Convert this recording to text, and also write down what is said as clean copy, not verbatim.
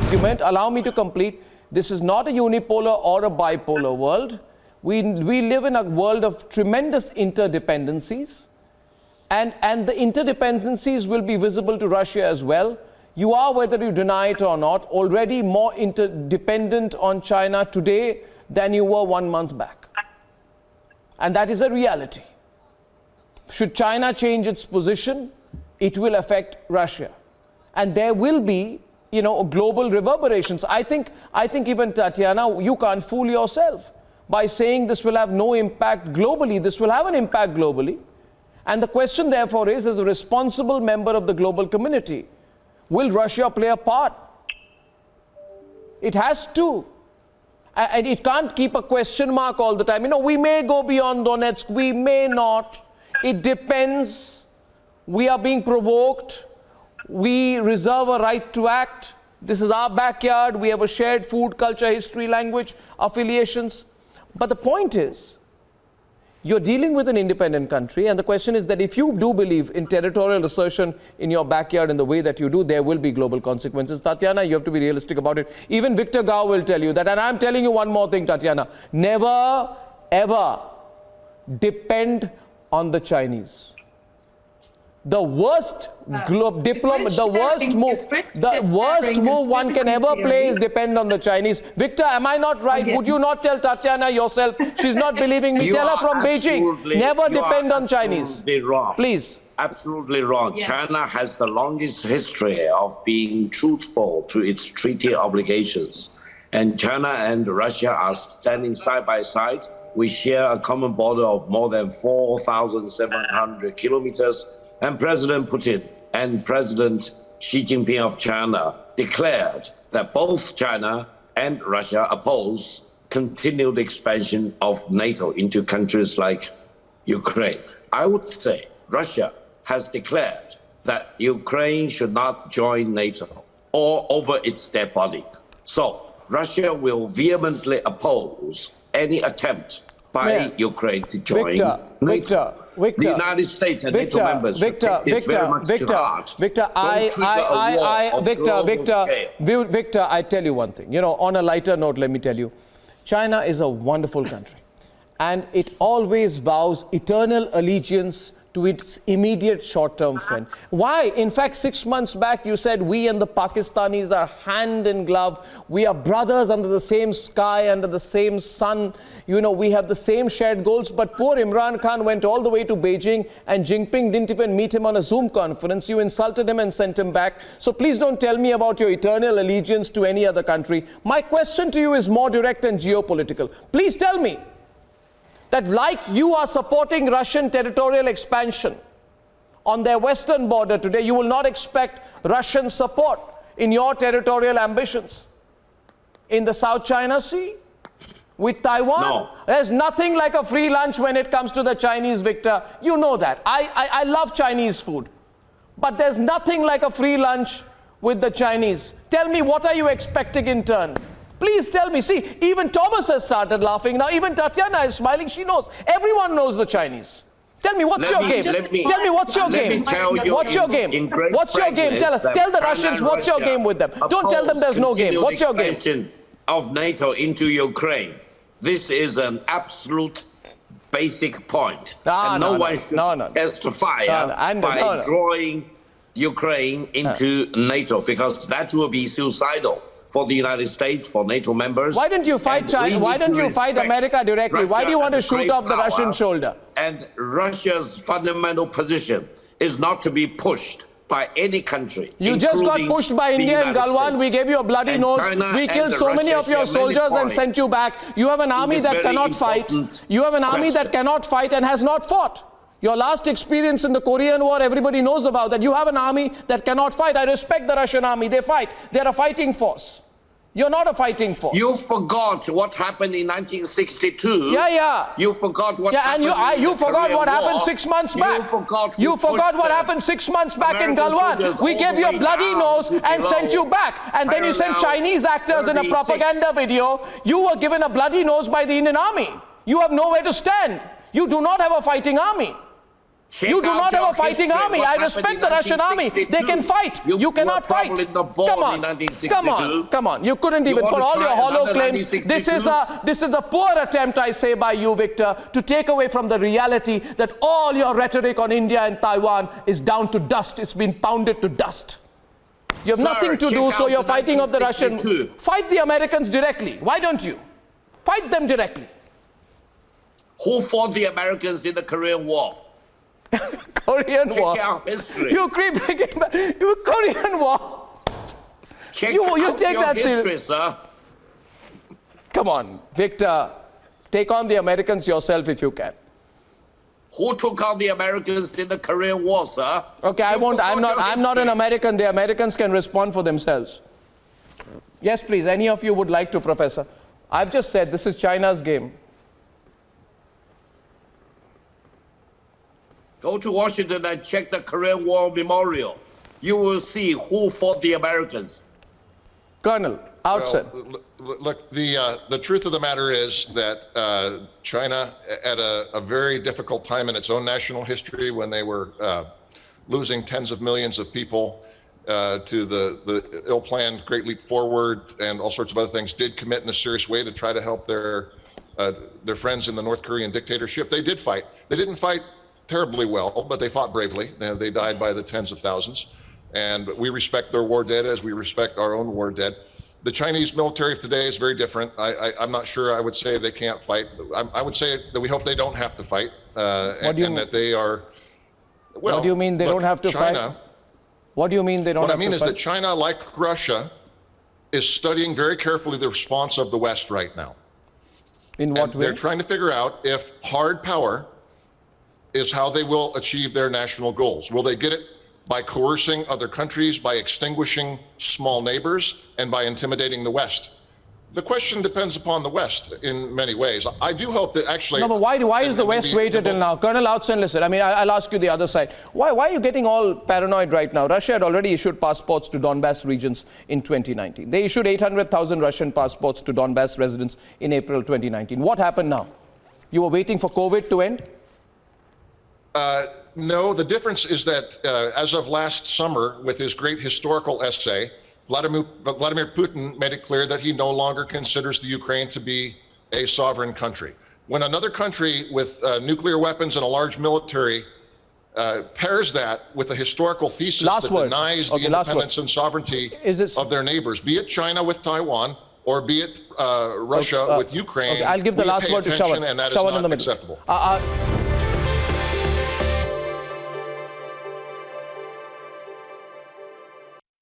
argument, allow me to complete, this is not a unipolar or a bipolar world. We live in a world of tremendous interdependencies, and the interdependencies will be visible to Russia as well. You are, whether you deny it or not, already more interdependent on China today than you were 1 month back. And that is a reality. Should China change its position, it will affect Russia. And there will be, you know, global reverberations. I think even, Tatiana, you can't fool yourself by saying this will have no impact globally. This will have an impact globally. And the question, therefore, is, as a responsible member of the global community, will Russia play a part? It has to. And it can't keep a question mark all the time. You know, we may go beyond Donetsk, we may not. It depends. We are being provoked. We reserve a right to act. This is our backyard. We have a shared food, culture, history, language, affiliations. But the point is, you're dealing with an independent country, and the question is that if you do believe in territorial assertion in your backyard in the way that you do, there will be global consequences. Tatiana, you have to be realistic about it. Even Victor Gao will tell you that, and I'm telling you one more thing, Tatiana, never, ever depend on the Chinese. The worst move one can ever play is depend on the Chinese. Victor, am I not right? Would you not tell Tatiana yourself? She's not believing me. Tell her from Beijing. Never depend on Chinese. Wrong. Please. Absolutely wrong. Yes. China has the longest history of being truthful to its treaty obligations. And China and Russia are standing side by side. We share a common border of more than 4,700 kilometers. And President Putin and President Xi Jinping of China declared that both China and Russia oppose continued expansion of NATO into countries like Ukraine. I would say Russia has declared that Ukraine should not join NATO or over its dead body. So Russia will vehemently oppose any attempt by Ukraine to join NATO. Victor, the United States and NATO members Victor, I tell you one thing. You know, on a lighter note, let me tell you, China is a wonderful country, and it always vows eternal allegiance to its immediate short-term friend. Why? In fact, 6 months back, you said we and the Pakistanis are hand in glove. We are brothers under the same sky, under the same sun. You know, we have the same shared goals. But poor Imran Khan went all the way to Beijing, and Jinping didn't even meet him on a Zoom conference. You insulted him and sent him back. So please don't tell me about your eternal allegiance to any other country. My question to you is more direct and geopolitical. Please tell me that, like you are supporting Russian territorial expansion on their western border today, you will not expect Russian support in your territorial ambitions in the South China Sea with Taiwan. No. There's nothing like a free lunch when it comes to the Chinese, Victor. You know that. I love Chinese food, but there's nothing like a free lunch with the Chinese. Tell me, what are you expecting in turn? Please tell me. See, even Thomas has started laughing. Now even Tatiana is smiling. She knows. Everyone knows the Chinese. Tell me, what's your game? Tell me, what's your game? What's your game? What's your game? Tell the Russians, what's your game with them? Don't tell them there's no game. What's your game? Of NATO into Ukraine. This is an absolute basic point. And no one should testify by drawing Ukraine into NATO, because that will be suicidal for the United States, for NATO members. Why don't you fight China? Why don't you fight America directly? Why do you want to shoot off the Russian shoulder? And Russia's fundamental position is not to be pushed by any country. You just got pushed by India in Galwan. We gave you a bloody nose. We killed so many of your soldiers and sent you back. You have an army that cannot fight. You have an army that cannot fight and has not fought. Your last experience in the Korean War, everybody knows about that. You have an army that cannot fight. I respect the Russian army. They fight. They're a fighting force. You're not a fighting force. You forgot what happened in 1962. Yeah. You forgot what happened. You forgot what happened 6 months back. You forgot what happened 6 months back in Galwan. We gave you a bloody nose and sent you back. And then you sent Chinese actors in a propaganda video. You were given a bloody nose by the Indian army. You have nowhere to stand. You do not have a fighting army. Check You do out not have your a fighting history. army. What I happened respect in the Russian army. They 1962? can fight. You cannot were fight. probably not born Come in on. 1962. Come on. Come on. You couldn't You even, want for to all your try hollow another claims, this is 1962? a poor attempt, I say, by you, Victor, to take away from the reality that all your rhetoric on India and Taiwan is down to dust. It's been pounded to dust. You have Sir, nothing to do, check so out you're the fighting of the Russian. 1962. Fight the Americans directly. Why don't you? Fight them directly. Who fought the Americans in the Korean War? Korean Check War. out history. You keep bringing back Korean War. Check you out take your that history, serious. sir. Come on, Victor. Take on the Americans yourself if you can. Who took out the Americans in the Korean War, sir? Okay, I You won't. forgot your I'm not an history. American. The Americans can respond for themselves. Yes, please. Any of you would like to, Professor? I've just said this is China's game. Go to Washington and check the Korean War Memorial. You will see who fought the Americans. Colonel, outset. Well, look, the truth of the matter is that China, at a very difficult time in its own national history, when they were losing tens of millions of people to the ill-planned Great Leap Forward and all sorts of other things, did commit in a serious way to try to help their friends in the North Korean dictatorship. They did fight. They didn't fight terribly well, but they fought bravely. They died by the tens of thousands. And we respect their war dead as we respect our own war dead. The Chinese military of today is very different. I'm not sure I would say they can't fight. I would say that we hope they don't have to fight, and that they are, well, What do you mean they look, don't have to China, fight? What do you mean they don't What have I mean to is fight? that China, like Russia, is studying very carefully the response of the West right now. In what And way? they're trying to figure out if hard power is how they will achieve their national goals. Will they get it by coercing other countries, by extinguishing small neighbors, and by intimidating the West? The question depends upon the West in many ways. I do hope that actually... No, but why is the and West maybe waited till both- now? Colonel Outson, listen, I mean, I'll ask you the other side. Why are you getting all paranoid right now? Russia had already issued passports to Donbass regions in 2019. They issued 800,000 Russian passports to Donbass residents in April 2019. What happened now? You were waiting for COVID to end? No, the difference is that as of last summer, with his great historical essay, Vladimir Putin made it clear that he no longer considers the Ukraine to be a sovereign country. When another country with nuclear weapons and a large military pairs that with a historical thesis Last that word. denies Okay, the last independence word. and sovereignty Is this- of their neighbors, be it China with Taiwan or be it Russia with Ukraine, Okay, I'll give the we last pay word to attention, Shawan. and that is Shawan in the not middle. acceptable.